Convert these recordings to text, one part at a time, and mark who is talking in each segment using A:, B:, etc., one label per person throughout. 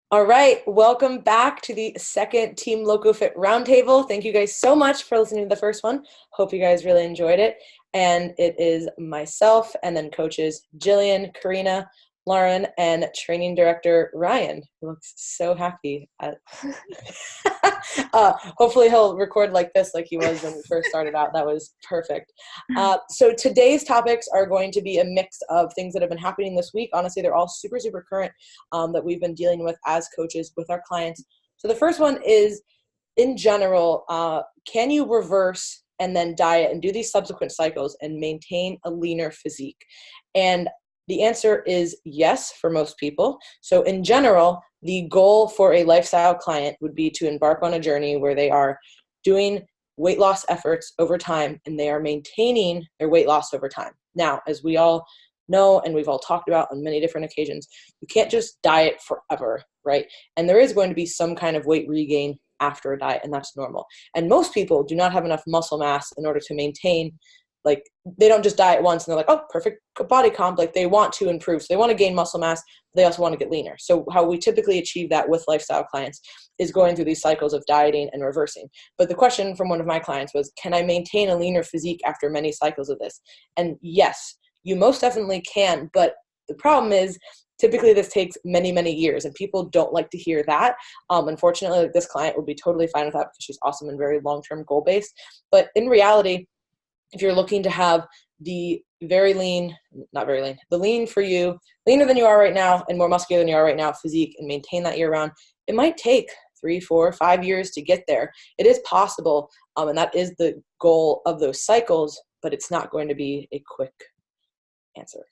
A: All right, welcome back to the second Team LocoFit Roundtable. Thank you guys so much for listening to the first one. Hope you guys really enjoyed it. And it is myself and then coaches Jillian, Karina, Lauren, and training director Ryan, who looks so happy. Hopefully he'll record like this like he was when we first started out. That was perfect. So today's topics are going to be a mix of things that have been happening this week. Honestly, they're all super, super current that we've been dealing with as coaches with our clients. So the first one is, in general, can you reverse and then diet and do these subsequent cycles and maintain a leaner physique? And the answer is yes for most people. So in general, the goal for a lifestyle client would be to embark on a journey where they are doing weight loss efforts over time and they are maintaining their weight loss over time. Now, as we all know and we've all talked about on many different occasions, you can't just diet forever, right? And there is going to be some kind of weight regain after a diet, and that's normal. And most people do not have enough muscle mass in order to maintain, like, they don't just diet once and they're like, oh, perfect body comp. Like, they want to improve. So they want to gain muscle mass, but they also want to get leaner. So how we typically achieve that with lifestyle clients is going through these cycles of dieting and reversing. But the question from one of my clients was, can I maintain a leaner physique after many cycles of this? And yes, you most definitely can. But the problem is, typically this takes many, many years, and people don't like to hear that. Unfortunately, this client would be totally fine with that because she's awesome and very long-term goal-based. But in reality, if you're looking to have the very lean, not very lean, the lean for you, leaner than you are right now and more muscular than you are right now physique, and maintain that year round, it might take 3, 4, 5 years to get there. It is possible, and that is the goal of those cycles, but it's not going to be a quick answer.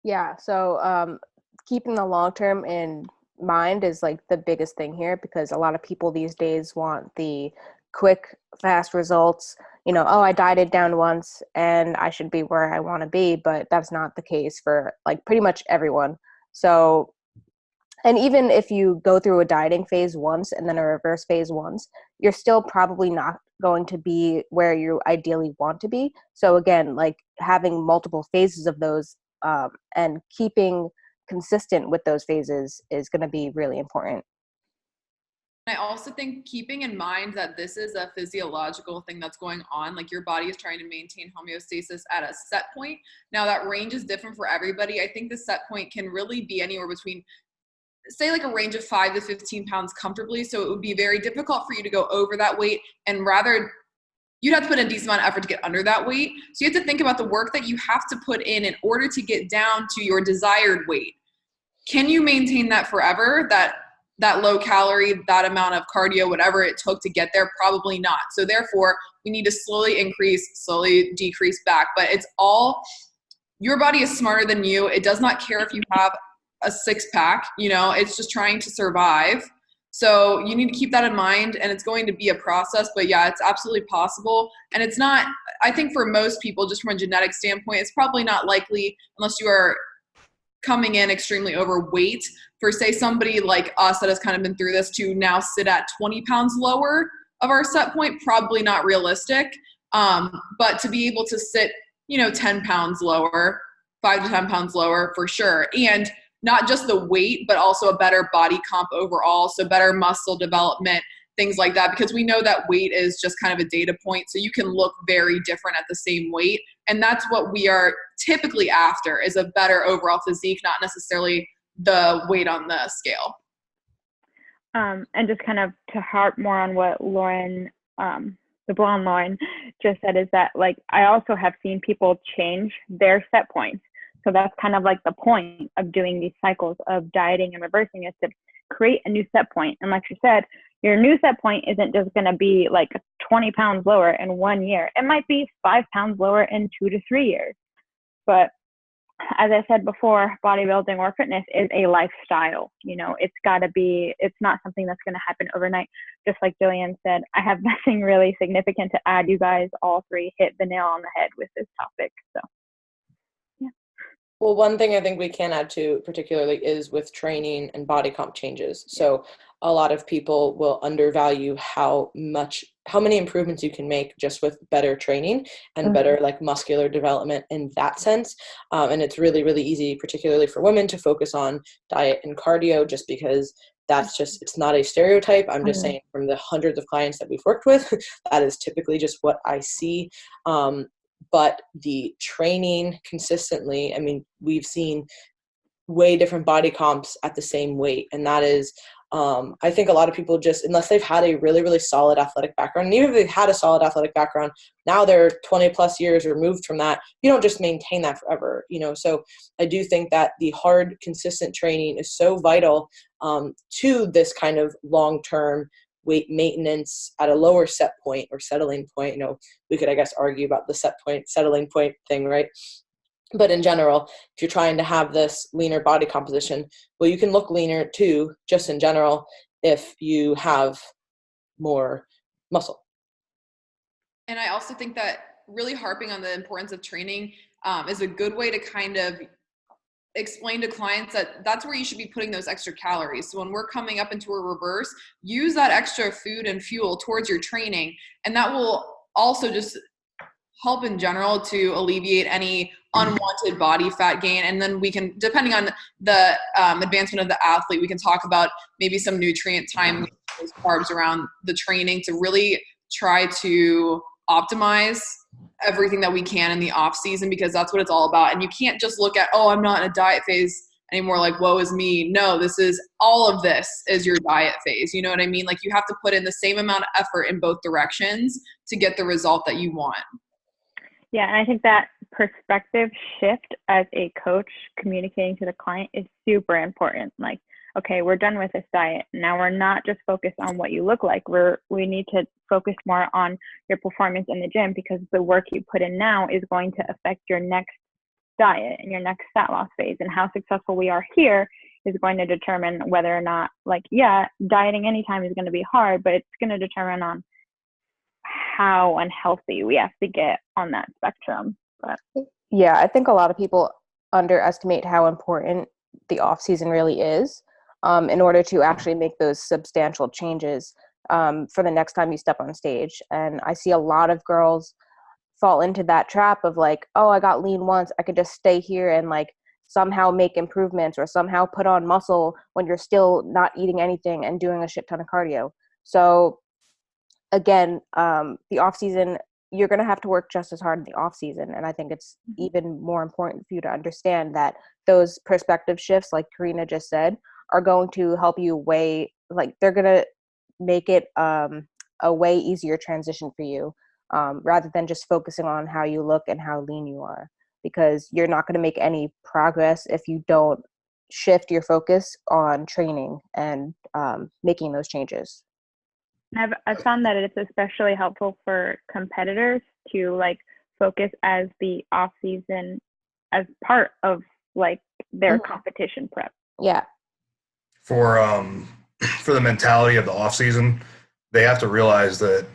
B: Yeah, so keeping the long term in mind is like the biggest thing here, because a lot of people these days want the quick, fast results. Oh, I dieted down once and I should be where I want to be, but that's not the case for like pretty much everyone. So, and even if you go through a dieting phase once and then a reverse phase once, you're still probably not going to be where you ideally want to be. So again, like having multiple phases of those and keeping consistent with those phases is going to be really important.
C: I also think keeping in mind that this is a physiological thing that's going on, like your body is trying to maintain homeostasis at a set point. Now that range is different for everybody. I think the set point can really be anywhere between, say, like a range of 5 to 15 pounds comfortably. So it would be very difficult for you to go over that weight, and rather you'd have to put in a decent amount of effort to get under that weight. So you have to think about the work that you have to put in order to get down to your desired weight. Can you maintain that forever? That low calorie, that amount of cardio, whatever it took to get there? Probably not. So therefore, we need to slowly increase, slowly decrease back. But it's all, your body is smarter than you. It does not care if you have a 6-pack, it's just trying to survive. So you need to keep that in mind, and it's going to be a process, but yeah, it's absolutely possible. And it's not, I think for most people, just from a genetic standpoint, it's probably not likely unless you are coming in extremely overweight. For, say, somebody like us that has kind of been through this to now sit at 20 pounds lower of our set point, probably not realistic. But to be able to sit, 10 pounds lower, 5 to 10 pounds lower for sure. And not just the weight, but also a better body comp overall. So better muscle development, things like that, because we know that weight is just kind of a data point. So you can look very different at the same weight. And that's what we are typically after, is a better overall physique, not necessarily the weight on the scale.
D: And just kind of to harp more on what Lauren, the blonde Lauren just said, is that like I also have seen people change their set points. So that's kind of like the point of doing these cycles of dieting and reversing, is to create a new set point. And like she said, your new set point isn't just going to be like 20 pounds lower in 1 year. It might be 5 pounds lower in 2 to 3 years. But as I said before, bodybuilding or fitness is a lifestyle. It's got to be, it's not something that's going to happen overnight. Just like Jillian said, I have nothing really significant to add. You guys all three hit the nail on the head with this topic. So.
A: Well, one thing I think we can add to particularly is with training and body comp changes. So a lot of people will undervalue how many improvements you can make just with better training and better like muscular development in that sense. And it's really, really easy, particularly for women, to focus on diet and cardio just because it's not a stereotype. I'm just saying from the hundreds of clients that we've worked with, that is typically just what I see. But the training consistently, I mean, we've seen way different body comps at the same weight. And that is, I think a lot of people just, unless they've had a really, really solid athletic background, and even if they've had a solid athletic background, now they're 20 plus years removed from that, you don't just maintain that forever, So I do think that the hard, consistent training is so vital to this kind of long-term weight maintenance at a lower set point or settling point. We could, I guess, argue about the set point, settling point thing, right? But in general, if you're trying to have this leaner body composition, well, you can look leaner too, just in general, if you have more muscle.
C: And I also think that really harping on the importance of training is a good way to kind of explain to clients that that's where you should be putting those extra calories. So when we're coming up into a reverse, use that extra food and fuel towards your training. And that will also just help in general to alleviate any unwanted body fat gain. And then we can, depending on the advancement of the athlete, we can talk about maybe some nutrient time, those carbs around the training to really try to optimize everything that we can in the off season, because that's what it's all about. And you can't just look at, oh, I'm not in a diet phase anymore, like, woe is me. No, all of this is your diet phase. You know what I mean? Like, you have to put in the same amount of effort in both directions to get the result that you want.
D: Yeah, and I think that perspective shift as a coach communicating to the client is super important. Like, okay, we're done with this diet. Now we're not just focused on what you look like. We need to focus more on your performance in the gym, because the work you put in now is going to affect your next diet and your next fat loss phase. And how successful we are here is going to determine whether or not, like, yeah, dieting anytime is going to be hard, but it's going to determine on how unhealthy we have to get on that spectrum. But
B: yeah, I think a lot of people underestimate how important the off season really is in order to actually make those substantial changes for the next time you step on stage. And I see a lot of girls fall into that trap of like, oh, I got lean once, I could just stay here and like somehow make improvements or somehow put on muscle when you're still not eating anything and doing a shit ton of cardio. So again, the off season, you're going to have to work just as hard in the off season. And I think it's even more important for you to understand that those perspective shifts, like Karina just said, are going to help you they're going to make it a way easier transition for you, rather than just focusing on how you look and how lean you are, because you're not going to make any progress if you don't shift your focus on training and making those changes.
D: I've found that it's especially helpful for competitors to like focus as the off season as part of like their competition prep.
B: Yeah.
E: For the mentality of the off season, they have to realize that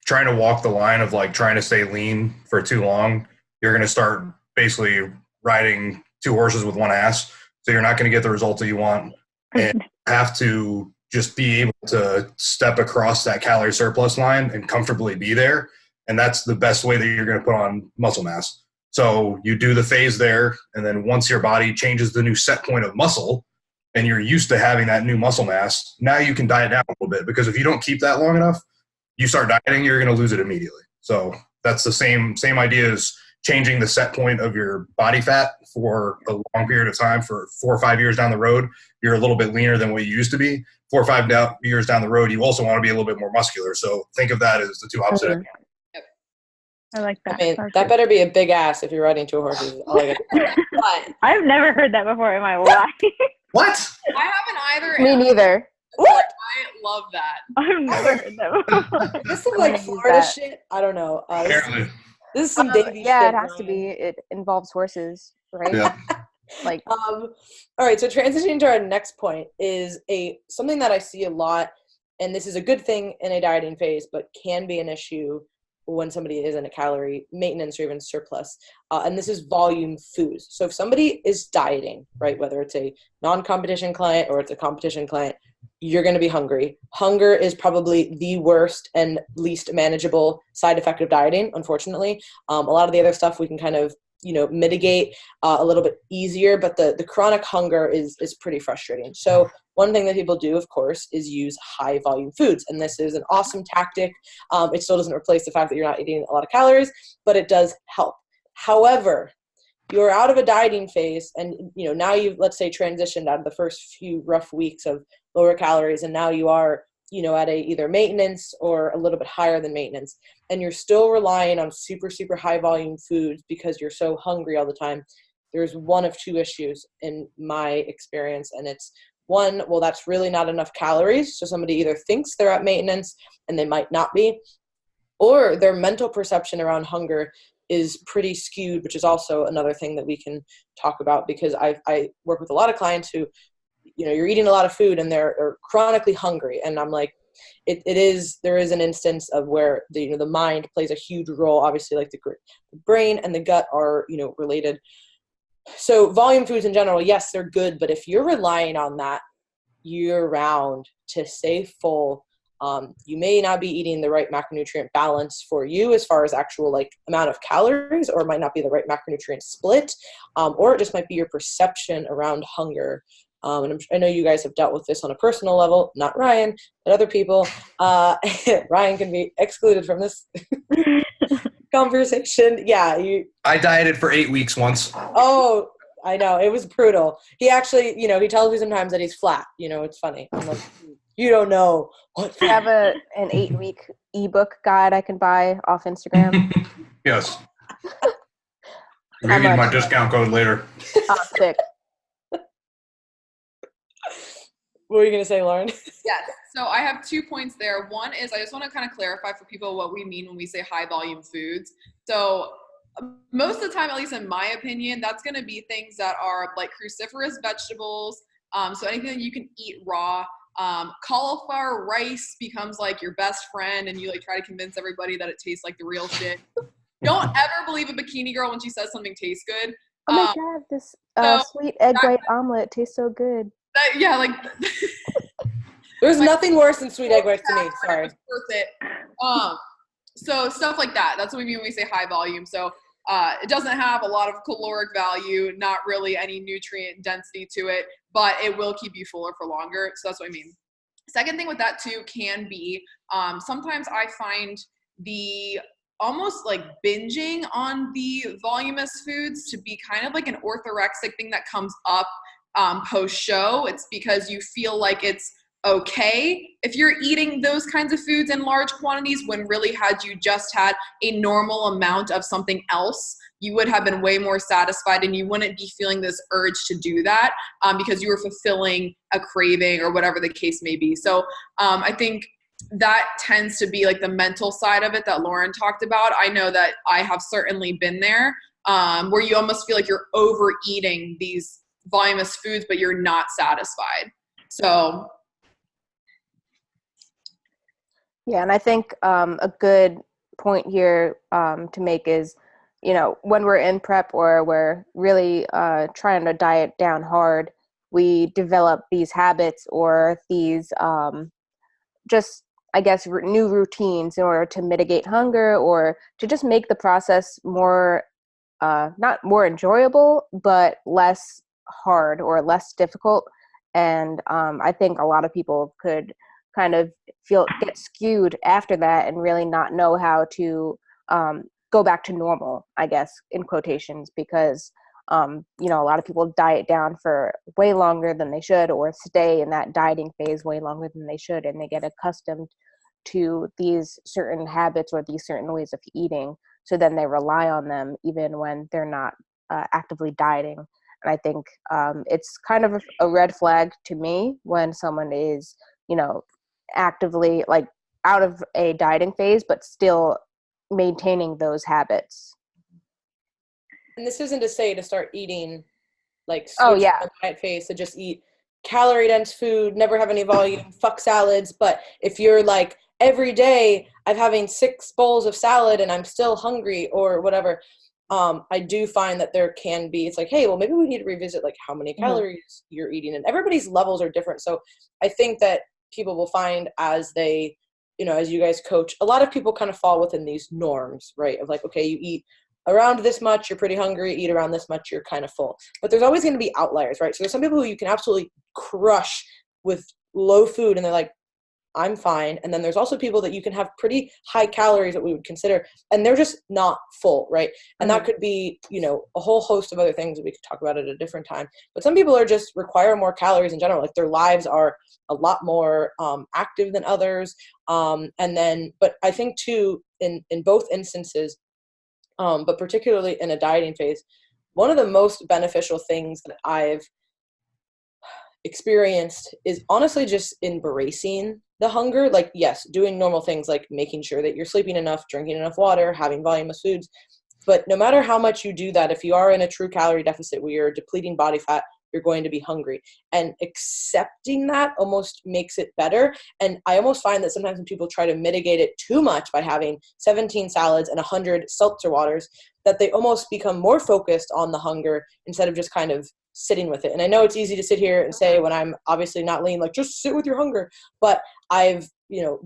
E: trying to walk the line of like trying to stay lean for too long, you're going to start basically riding two horses with one ass. So you're not going to get the results that you want, and have to just be able to step across that calorie surplus line and comfortably be there. And that's the best way that you're going to put on muscle mass. So you do the phase there, and then once your body changes the new set point of muscle and you're used to having that new muscle mass, now you can diet down a little bit, because if you don't keep that long enough, you start dieting, you're going to lose it immediately. So that's the same idea as changing the set point of your body fat for a long period of time. For 4 or 5 years down the road, you're a little bit leaner than what you used to be. 4 or 5 years down the road, you also want to be a little bit more muscular. So think of that as the two opposite.
D: I like that.
A: I mean, that better be a big ass if you're riding two horses.
D: I've never heard that before in my life.
E: What?
C: I haven't either.
B: Me neither.
C: What? I love that.
D: I've never heard that before.
A: This is like Florida shit. I don't know.
E: Apparently.
A: This is some Davy shit.
B: Yeah, it has to be. It involves horses, right?
E: Yeah.
B: Like,
A: all right. So transitioning to our next point is something that I see a lot, and this is a good thing in a dieting phase, but can be an issue when somebody is in a calorie maintenance or even surplus. And this is volume foods. So if somebody is dieting, right, whether it's a non-competition client or it's a competition client, you're going to be hungry. Hunger is probably the worst and least manageable side effect of dieting, unfortunately. A lot of the other stuff we can kind of, mitigate a little bit easier, but the chronic hunger is pretty frustrating. So one thing that people do, of course, is use high volume foods. And this is an awesome tactic. It still doesn't replace the fact that you're not eating a lot of calories, but it does help. However, you're out of a dieting phase and, now you've, let's say, transitioned out of the first few rough weeks of lower calories. And now you are, at either maintenance or a little bit higher than maintenance. And you're still relying on super, super high volume foods because you're so hungry all the time. There's one of two issues in my experience. And it's one, well, that's really not enough calories. So somebody either thinks they're at maintenance and they might not be, or their mental perception around hunger is pretty skewed, which is also another thing that we can talk about, because I work with a lot of clients who, you're eating a lot of food and they're chronically hungry. And I'm like, there is an instance of where the mind plays a huge role. Obviously, like the brain and the gut are, related. So volume foods in general, yes, they're good. But if you're relying on that year round to stay full, you may not be eating the right macronutrient balance for you as far as actual amount of calories, or it might not be the right macronutrient split, or it just might be your perception around hunger. And I know you guys have dealt with this on a personal level, not Ryan, but other people. Ryan can be excluded from this conversation. Yeah.
E: I dieted for 8 weeks once.
A: Oh, I know. It was brutal. He actually, he tells me sometimes that he's flat. It's funny. I'm like, you don't know.
B: I have an 8-week ebook guide I can buy off Instagram.
E: Yes. I'll give you my discount code later.
B: Oh, sick.
A: What were you going to say, Lauren?
C: Yes. So I have 2 points there. One is I just want to kind of clarify for people what we mean when we say high volume foods. So most of the time, at least in my opinion, that's going to be things that are like cruciferous vegetables. So anything that you can eat raw. Cauliflower rice becomes like your best friend and you try to convince everybody that it tastes like the real shit. Don't ever believe a bikini girl when she says something tastes good.
B: Oh my God, this sweet egg white omelet tastes so good.
A: There's nothing worse than sweet egg whites to me. Sorry.
C: It's worth it. So stuff like that. That's what we mean when we say high volume. So it doesn't have a lot of caloric value, not really any nutrient density to it, but it will keep you fuller for longer. So that's what I mean. Second thing with that too can be sometimes I find the almost like binging on the voluminous foods to be kind of like an orthorexic thing that comes up post-show. It's because you feel like it's okay if you're eating those kinds of foods in large quantities, when really had you just had a normal amount of something else, you would have been way more satisfied and you wouldn't be feeling this urge to do that because you were fulfilling a craving or whatever the case may be. So I think that tends to be like the mental side of it that Lauren talked about. I know that I have certainly been there where you almost feel like you're overeating these voluminous foods, but you're not satisfied. So
B: yeah, and I think a good point here to make is, when we're in prep or we're really trying to diet down hard, we develop these habits or these just, I guess, new routines in order to mitigate hunger or to just make the process more, not more enjoyable, but less hard or less difficult. And I think a lot of people could kind of get skewed after that and really not know how to go back to normal, I guess, in quotations, because a lot of people diet down for way longer than they should, or stay in that dieting phase way longer than they should, and they get accustomed to these certain habits or these certain ways of eating, so then they rely on them even when they're not actively dieting. And I think it's kind of a red flag to me when someone is actively out of a dieting phase but still maintaining those habits.
A: And this isn't to say to start eating diet phase, to just eat calorie dense food, never have any volume, fuck salads. But if you're every day I'm having 6 bowls of salad and I'm still hungry or whatever, I do find that there can be, it's like, hey, well, maybe we need to revisit like how many calories you're eating, and everybody's levels are different. So I think that people will find as they, as you guys coach, a lot of people kind of fall within these norms, right? Of like, okay, you eat around this much, you're pretty hungry, eat around this much, you're kind of full. But there's always going to be outliers, right? So there's some people who you can absolutely crush with low food and they're like, I'm fine. And then there's also people that you can have pretty high calories that we would consider, and they're just not full, right? And that could be, a whole host of other things that we could talk about at a different time. But some people are just require more calories in general. Like their lives are a lot more active than others. But I think too, in both instances, but particularly in a dieting phase, one of the most beneficial things that I've experienced is honestly just embracing the hunger. Like, yes, doing normal things like making sure that you're sleeping enough, drinking enough water, having voluminous foods. But no matter how much you do that, if you are in a true calorie deficit where you're depleting body fat, you're going to be hungry. And accepting that almost makes it better. And I almost find that sometimes when people try to mitigate it too much by having 17 salads and 100 seltzer waters, that they almost become more focused on the hunger instead of just kind of sitting with it. And I know it's easy to sit here and say, when I'm obviously not lean, like, just sit with your hunger. But I've,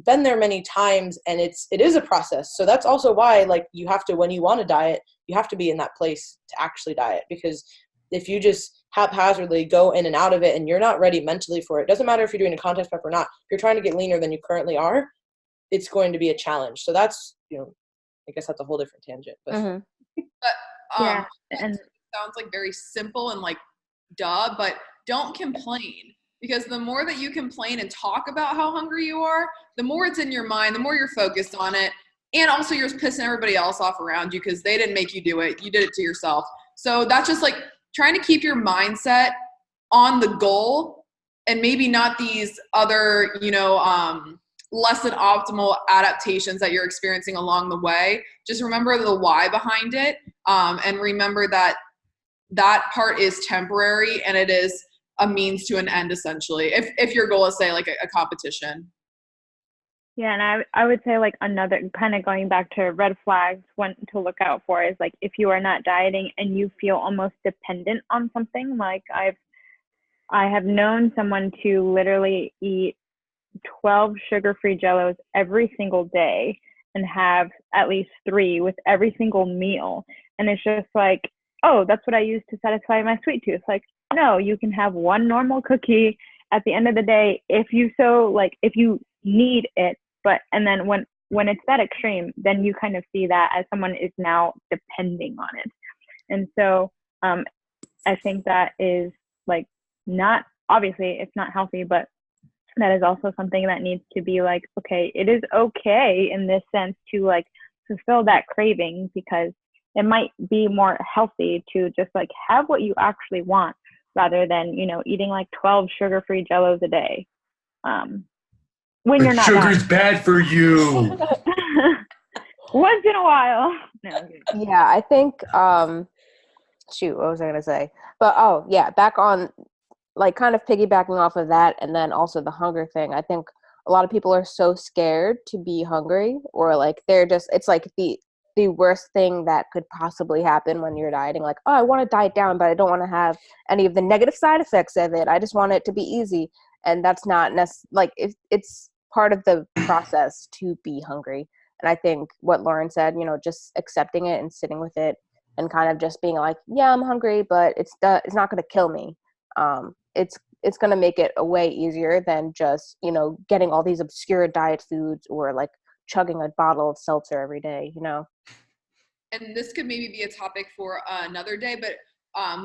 A: been there many times, and it is a process. So that's also why, like, you have to, when you want to diet, you have to be in that place to actually diet. Because if you just haphazardly go in and out of it and you're not ready mentally for it, doesn't matter if you're doing a contest prep or not, if you're trying to get leaner than you currently are, it's going to be a challenge. So that's, I guess that's a whole different tangent. But,
D: yeah, and
C: it sounds like very simple and like, duh, but don't complain, because the more that you complain and talk about how hungry you are, the more it's in your mind, the more you're focused on it. And also you're pissing everybody else off around you because they didn't make you do it. You did it to yourself. So that's just like trying to keep your mindset on the goal, and maybe not these other, less than optimal adaptations that you're experiencing along the way. Just remember the why behind it. And remember that part is temporary, and it is a means to an end, essentially, if your goal is, say, like a competition.
D: Yeah, and I would say, like, another kind of going back to red flags, one to look out for is, like, if you are not dieting and you feel almost dependent on something. Like, I have known someone to literally eat 12 sugar-free Jellos every single day and have at least 3 with every single meal. And it's just like, oh, that's what I use to satisfy my sweet tooth. Like, no, you can have one normal cookie at the end of the day if you need it. And then when it's that extreme, then you kind of see that as someone is now depending on it. And so I think that is, like, not, obviously it's not healthy, but that is also something that needs to be like, okay, it is okay in this sense to, like, fulfill that craving, because it might be more healthy to just, like, have what you actually want rather than, eating like 12 sugar-free Jellos a day. When you're not
E: sugar's bad for you.
D: Once in a while. No,
B: yeah, I think shoot, what was I gonna say? But back on, like, kind of piggybacking off of that, and then also the hunger thing. I think a lot of people are so scared to be hungry, or like they're just, it's like the worst thing that could possibly happen when you're dieting. Like, oh, I want to diet down, but I don't want to have any of the negative side effects of it. I just want it to be easy. And that's not like, it's part of the process to be hungry. And I think what Lauren said, just accepting it and sitting with it and kind of just being like, yeah, I'm hungry, but it's not going to kill me. It's going to make it a way easier than just, getting all these obscure diet foods or like chugging a bottle of seltzer every day,
C: And this could maybe be a topic for another day, but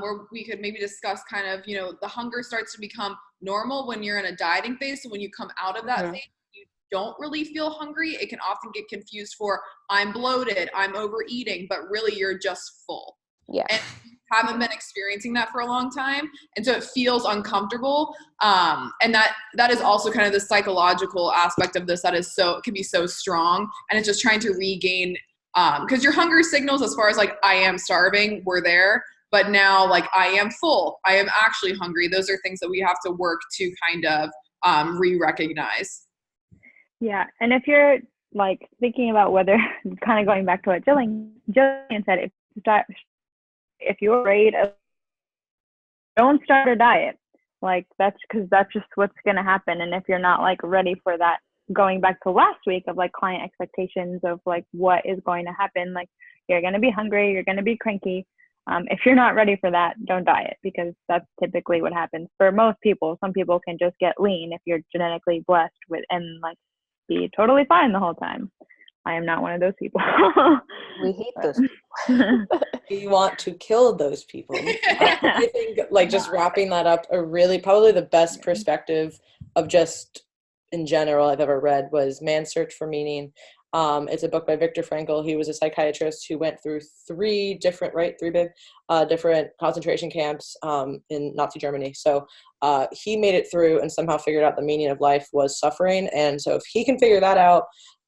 C: where we could maybe discuss kind of, the hunger starts to become normal when you're in a dieting phase. So when you come out of that phase, you don't really feel hungry. It can often get confused for, I'm bloated, I'm overeating, but really you're just full.
B: Yeah.
C: And you haven't been experiencing that for a long time. And so it feels uncomfortable. And that is also kind of the psychological aspect of this that is it can be so strong. And it's just trying to regain, because your hunger signals, as far as like, I am starving, were there. But now, like, I am full, I am actually hungry. Those are things that we have to work to kind of re-recognize.
D: Yeah. And if you're, like, thinking about whether, kind of going back to what Jillian said, if if you're afraid of, don't start a diet. Like that's just what's going to happen. And if you're not like ready for that, going back to last week of like client expectations of like what is going to happen, like you're going to be hungry, you're going to be cranky. If you're not ready for that, don't diet, because that's typically what happens for most people. Some people can just get lean if you're genetically blessed with, and like be totally fine the whole time. I am not one of those people.
B: We hate those people.
A: We want to kill those people. I think like just wrapping that up, probably the best perspective of just in general I've ever read was Man's Search for Meaning. It's a book by Viktor Frankl. He was a psychiatrist who went through three different concentration camps in Nazi Germany. So he made it through and somehow figured out the meaning of life was suffering. And so if he can figure that out,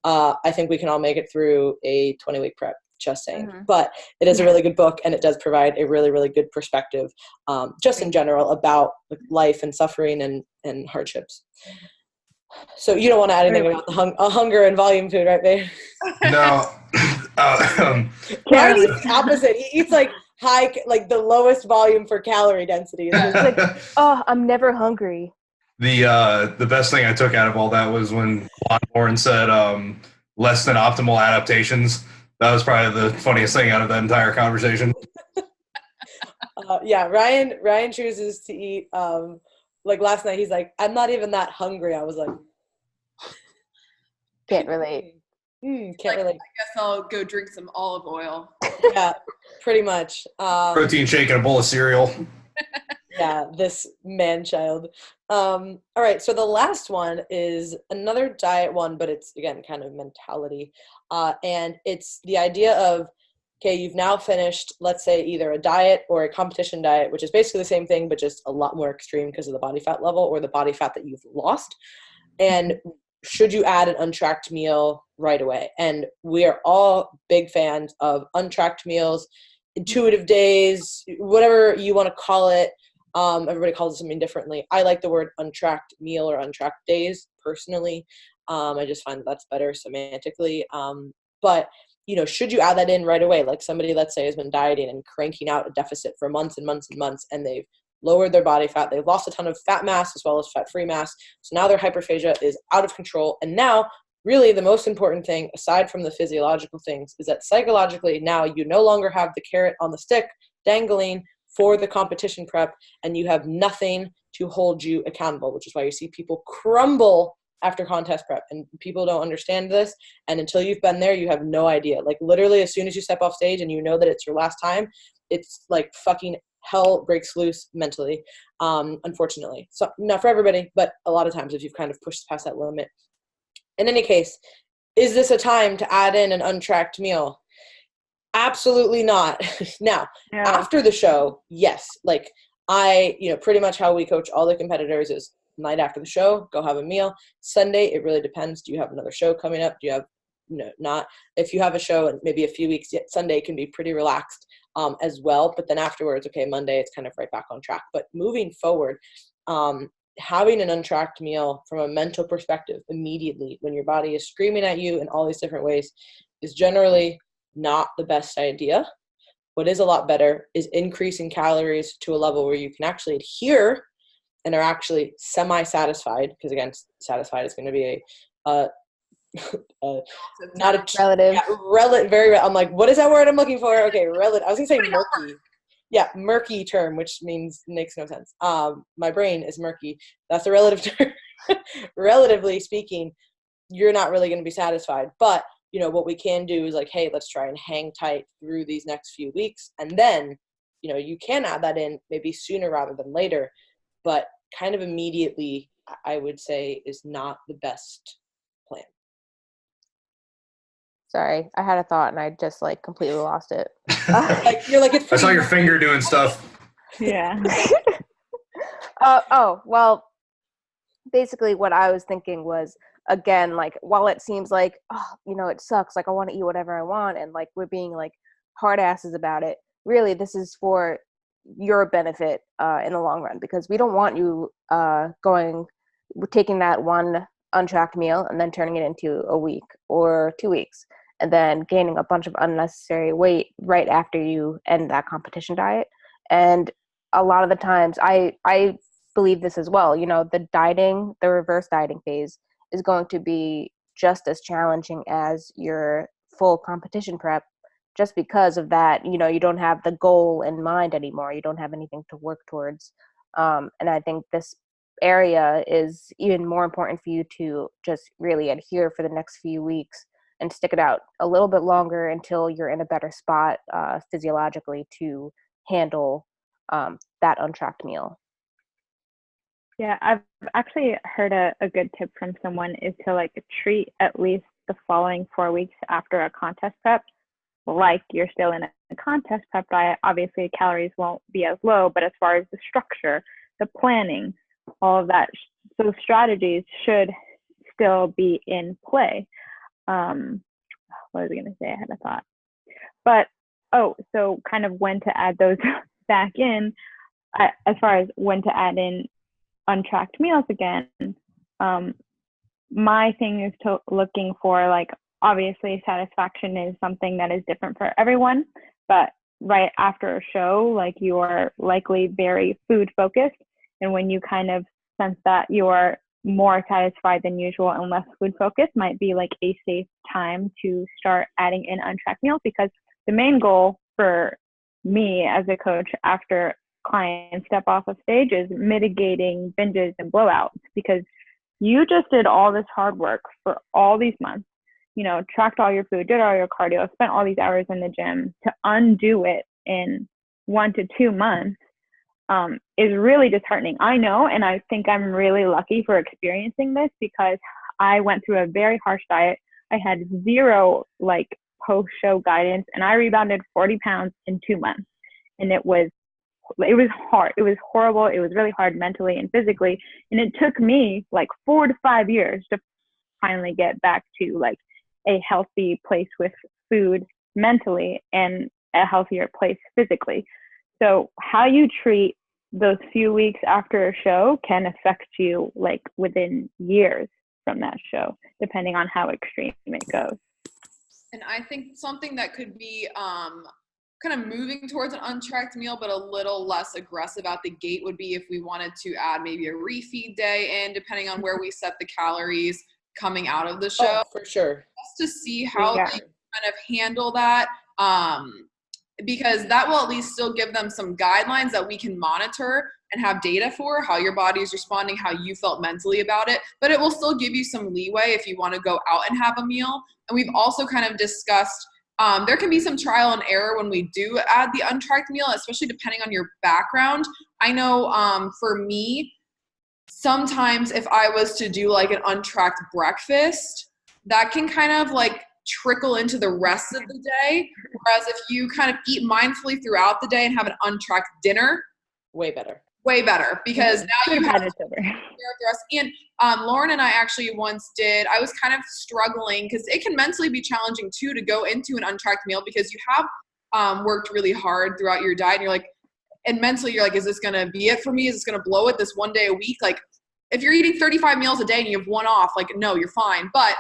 A: I think we can all make it through a 20-week prep. Just saying. Mm-hmm. But it is a really good book, and it does provide a really, really good perspective just in general about life and suffering and hardships. So you don't want to add anything about the hunger and volume food, right, babe?
E: No.
A: Ryan eats the opposite. He eats like the lowest volume for calorie density.
B: It's like, oh, I'm never hungry.
E: The best thing I took out of all that was when Lauren said less than optimal adaptations. That was probably the funniest thing out of that entire conversation.
A: Yeah, Ryan chooses to eat. Like last night, he's like, I'm not even that hungry. I was like,
B: can't relate.
A: Can't relate.
C: I guess I'll go drink some olive oil.
A: Yeah, pretty much.
E: Protein shake and a bowl of cereal.
A: Yeah, this man-child. All right, so the last one is another diet one, but it's, again, kind of mentality. And it's the idea of, okay, you've now finished, let's say, either a diet or a competition diet, which is basically the same thing, but just a lot more extreme because of the body fat level or the body fat that you've lost. And should you add an untracked meal right away? And we are all big fans of untracked meals, intuitive days, whatever you want to call it. Everybody calls it something differently. I like the word untracked meal or untracked days personally. I just find that's better semantically. But should you add that in right away? Like somebody, let's say, has been dieting and cranking out a deficit for months and months and months, and they've lowered their body fat. They've lost a ton of fat mass as well as fat-free mass. So now their hyperphagia is out of control. And now really the most important thing, aside from the physiological things, is that psychologically now you no longer have the carrot on the stick dangling for the competition prep, and you have nothing to hold you accountable, which is why you see people crumble after contest prep, and people don't understand this. And until you've been there, you have no idea. Like literally as soon as you step off stage and you know that it's your last time, it's like fucking hell breaks loose mentally, unfortunately. So not for everybody, but a lot of times if you've kind of pushed past that limit. In any case, is this a time to add in an untracked meal? Absolutely not. Now, after the show, yes. Like pretty much how we coach all the competitors is night after the show, go have a meal. Sunday, it really depends. Do you have another show coming up? Do you have, not? If you have a show in maybe a few weeks, Sunday can be pretty relaxed as well. But then afterwards, okay, Monday, it's kind of right back on track. But moving forward, having an untracked meal from a mental perspective immediately when your body is screaming at you in all these different ways is generally not the best idea. What is a lot better is increasing calories to a level where you can actually adhere and are actually semi-satisfied, because again, satisfied is going to be not a
B: relative.
A: Yeah, very. I'm like, what is that word I'm looking for? Okay, relative. I was going to say murky. Yeah, murky term, which makes no sense. My brain is murky. That's a relative term. Relatively speaking, you're not really going to be satisfied. But, what we can do is like, hey, let's try and hang tight through these next few weeks. And then, you can add that in maybe sooner rather than later. But kind of immediately, I would say, is not the best plan.
B: Sorry, I had a thought and I just completely lost it.
A: You're like, it's
E: I saw your finger doing stuff.
D: Yeah.
B: Well, basically what I was thinking was, again, while it seems like, it sucks, I want to eat whatever I want, and we're being hard asses about it, really this is for your benefit in the long run, because we don't want you taking that one untracked meal and then turning it into a week or 2 weeks. and then gaining a bunch of unnecessary weight right after you end that competition diet. And a lot of the times I believe this as well, the reverse dieting phase is going to be just as challenging as your full competition prep, just because of that. You don't have the goal in mind anymore. You don't have anything to work towards. And I think this area is even more important for you to just really adhere for the next few weeks and stick it out a little bit longer until you're in a better spot physiologically to handle that untracked meal.
D: Yeah, I've actually heard a good tip from someone is to like treat at least the following 4 weeks after a contest prep like you're still in a contest prep diet. Obviously, calories won't be as low, but as far as the structure, the planning, all of that, those strategies should still be in play. What was I going to say? I had a thought. But, so kind of when to add those back in, as far as when to add in untracked meals again, my thing is looking for, like, obviously satisfaction is something that is different for everyone, but right after a show, like, you are likely very food focused, and when you kind of sense that you're more satisfied than usual and less food focused, might be like a safe time to start adding in untracked meals, because the main goal for me as a coach after clients step off of stage is mitigating binges and blowouts, because you just did all this hard work for all these months, tracked all your food, did all your cardio, spent all these hours in the gym. To undo it in 1 to 2 months is really disheartening. I know, and I think I'm really lucky for experiencing this, because I went through a very harsh diet. I had zero post-show guidance, and I rebounded 40 pounds in 2 months. And it was hard. It was horrible. It was really hard mentally and physically. And it took me 4 to 5 years to finally get back to a healthy place with food mentally and a healthier place physically. So how you treat those few weeks after a show can affect you within years from that show, depending on how extreme it goes.
C: And I think something that could be kind of moving towards an untracked meal, but a little less aggressive out the gate, would be if we wanted to add maybe a refeed day in, depending on where we set the calories coming out of the show.
A: Oh, for sure.
C: Just to see how they kind of handle that. Because that will at least still give them some guidelines that we can monitor and have data for how your body is responding, how you felt mentally about it. But it will still give you some leeway if you want to go out and have a meal. And we've also kind of discussed there can be some trial and error when we do add the untracked meal, especially depending on your background. I know for me, sometimes if I was to do an untracked breakfast, that can kind of trickle into the rest of the day. Whereas if you kind of eat mindfully throughout the day and have an untracked dinner,
A: way better, because now you have the rest. And Lauren and I actually once did, I was kind of struggling, because it can mentally be challenging too to go into an untracked meal, because you have worked really hard throughout your diet, and you're and mentally you're is this going to be it for me? Is this going to blow it this one day a week? If you're eating 35 meals a day and you have one off, no, you're fine. But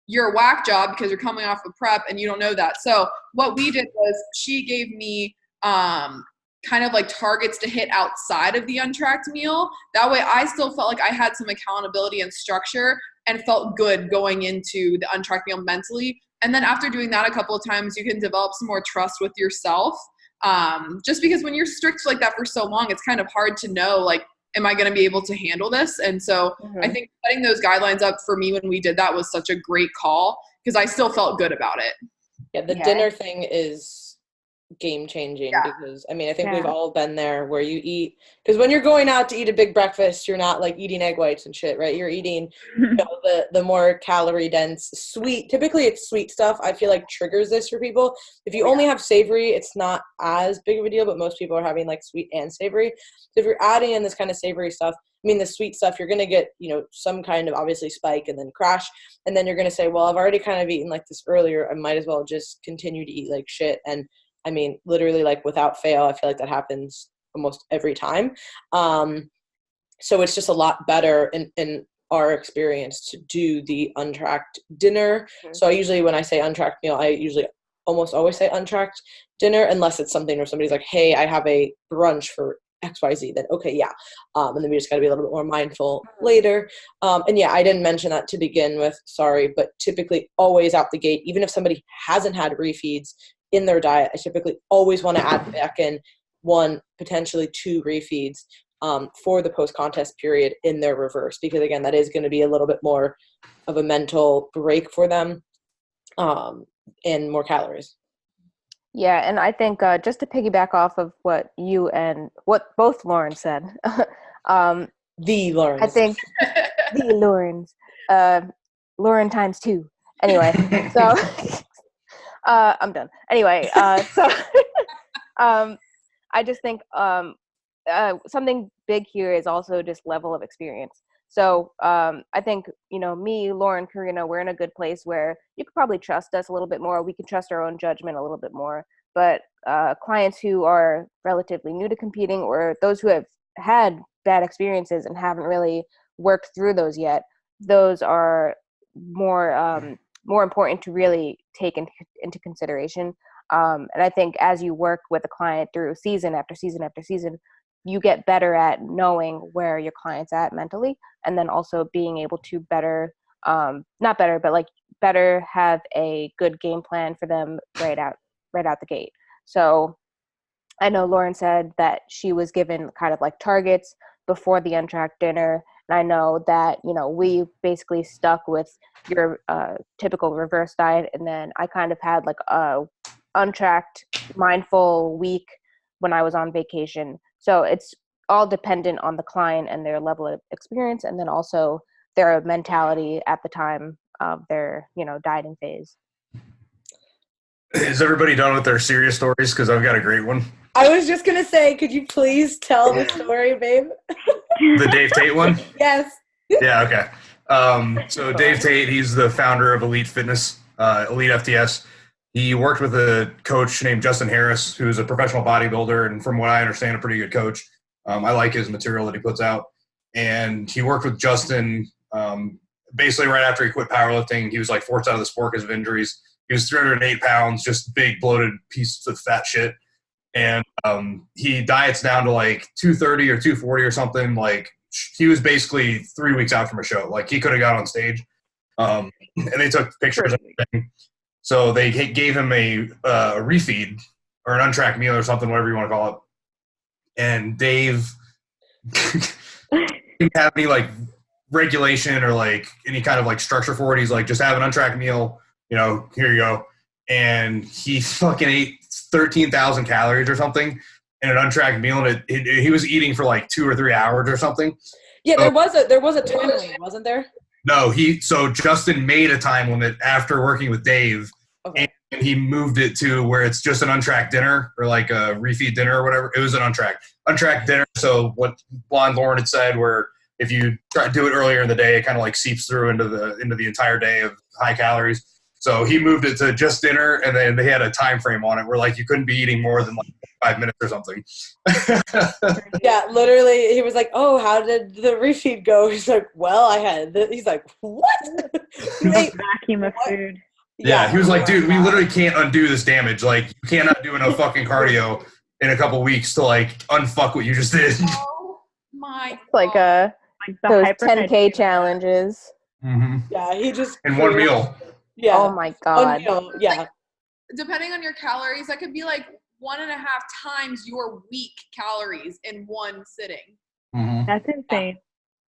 A: you're a whack job because you're coming off of prep and you don't know that. So what we did was she gave me kind of targets to hit outside of the untracked meal. That way I still felt like I had some accountability and structure and felt good going into the untracked meal mentally. And then after doing that a couple of times, you can develop some more trust with yourself. Just because when you're strict like that for so long, it's kind of hard to know, am I going to be able to handle this? And so I think setting those guidelines up for me when we did that was such a great call, because I still felt good about it. Yeah, the dinner thing is game changing, because I think we've all been there where you eat, because when you're going out to eat a big breakfast, you're not eating egg whites and shit, right? You're eating the more calorie dense sweet, typically it's sweet stuff. I feel triggers this for people. If you only have savory, it's not as big of a deal, but most people are having sweet and savory. So if you're adding in this kind of savory stuff, the sweet stuff, you're going to get, some kind of obviously spike and then crash. And then you're going to say, well, I've already kind of eaten this earlier. I might as well just continue to eat shit. And literally without fail, I feel that happens almost every time. So it's just a lot better in our experience to do the untracked dinner. So I usually, when I say untracked meal, I usually almost always say untracked dinner, unless it's something where somebody's like, hey, I have a brunch for XYZ, then okay, yeah. And then we just got to be a little bit more mindful later. And yeah, I didn't mention that to begin with, sorry, but typically always out the gate, even if somebody hasn't had refeeds in their diet, I typically always want to add back in 1, potentially 2 refeeds for the post-contest period in their reverse, because again, that is going to be a little bit more of a mental break for them and more calories.
B: Yeah, and I think just to piggyback off of what you and what both Lauren said,
A: The Lauren.
B: I think the Laurens, Lauren times 2. Anyway, so I'm done. Anyway, so I just think something big here is also just level of experience. So I think, me, Lauren, Karina, we're in a good place where you could probably trust us a little bit more. We can trust our own judgment a little bit more. But clients who are relatively new to competing, or those who have had bad experiences and haven't really worked through those yet, those are more important to really take into consideration. And I think as you work with a client through season after season after season, you get better at knowing where your client's at mentally, and then also being able to better have a good game plan for them right out the gate. So I know Lauren said that she was given kind of like targets before the untracked dinner, and I know that we basically stuck with your typical reverse diet, and then I kind of had like a untracked mindful week when I was on vacation. So it's all dependent on the client and their level of experience, and then also their mentality at the time of their, dieting phase.
E: Is everybody done with their serious stories? Because I've got a great one.
A: I was just going to say, could you please tell the story, babe?
E: The Dave Tate one?
A: Yes.
E: Yeah, okay. So Dave Tate, he's the founder of Elite Fitness, Elite FTS. He worked with a coach named Justin Harris, who's a professional bodybuilder, and from what I understand, a pretty good coach. I like his material that he puts out. And he worked with Justin basically right after he quit powerlifting. He was like forced out of the sport because of injuries. He was 308 pounds, just big, bloated piece of fat shit. And he diets down to like 230 or 240 or something. Like, he was basically 3 weeks out from a show. Like, he could have got on stage. And they took pictures and everything. So they gave him a refeed or an untracked meal or something, whatever you want to call it. And Dave didn't have any like regulation or like any kind of like structure for it. He's like, just have an untracked meal, here you go. And he fucking ate 13,000 calories or something in an untracked meal, and he was eating for like 2 or 3 hours or something.
A: Yeah, there was a time limit, wasn't there?
E: No, so Justin made a time limit after working with Dave, okay. And he moved it to where it's just an untracked dinner or like a refeed dinner or whatever. It was an untracked dinner. So what Blonde Lauren had said, where if you try to do it earlier in the day, it kind of like seeps through into the entire day of high calories. So he moved it to just dinner, and then they had a time frame on it where like you couldn't be eating more than like 5 minutes or something.
A: Yeah, literally, he was like, "Oh, how did the refeed go?" He's like, "Well, I had." He's like, "What?"
D: Vacuum of food.
E: Yeah, he was like, "Dude, we literally can't undo this damage. Like, you cannot do enough fucking cardio in a couple weeks to like unfuck what you just did."
C: Oh my!
B: Like those 10K challenges.
E: Mm-hmm.
A: Yeah, he just
E: in one meal.
A: Yeah.
B: Oh my god.
A: Yeah.
C: Like, depending on your calories, that could be like 1.5 times your week calories in one sitting.
E: Mm-hmm.
D: That's insane.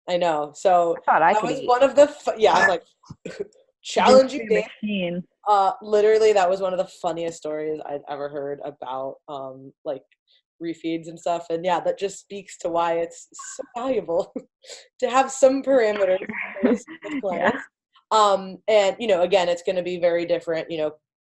A: I know. So
B: I thought
A: that was one of the I'm like challenging Dave. Literally, that was one of the funniest stories I'd ever heard about like refeeds and stuff. And yeah, that just speaks to why it's so valuable to have some parameters with clients. And again, it's going to be very different,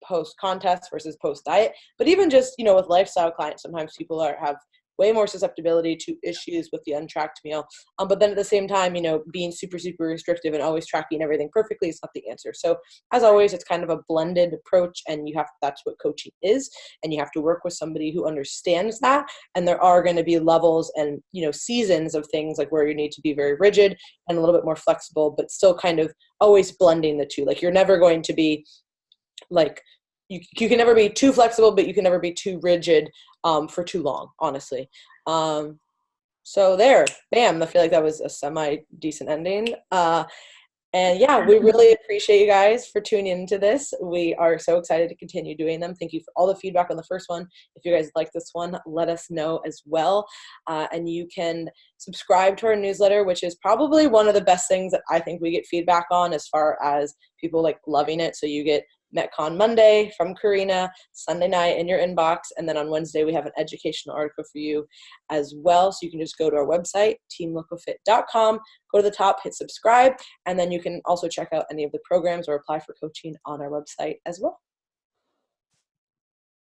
A: post contest versus post diet, but even just, with lifestyle clients, sometimes people have way more susceptibility to issues with the untracked meal. But then at the same time, being super, super restrictive and always tracking everything perfectly is not the answer. So as always, it's kind of a blended approach, and that's what coaching is. And you have to work with somebody who understands that. And there are going to be levels and, seasons of things like where you need to be very rigid and a little bit more flexible, but still kind of always blending the two. Like, you're never going to be like, you can never be too flexible, but you can never be too rigid for too long, honestly. So there, bam, I feel like that was a semi-decent ending. And yeah, we really appreciate you guys for tuning into this. We are so excited to continue doing them. Thank you for all the feedback on the first one. If you guys like this one, let us know as well. And you can subscribe to our newsletter, which is probably one of the best things that I think we get feedback on, as far as people like loving it. So you get Metcon Monday from Karina, Sunday night in your inbox, and then on Wednesday we have an educational article for you as well. So you can just go to our website, teamlocofit.com, go to the top, hit subscribe, and then you can also check out any of the programs or apply for coaching on our website as well.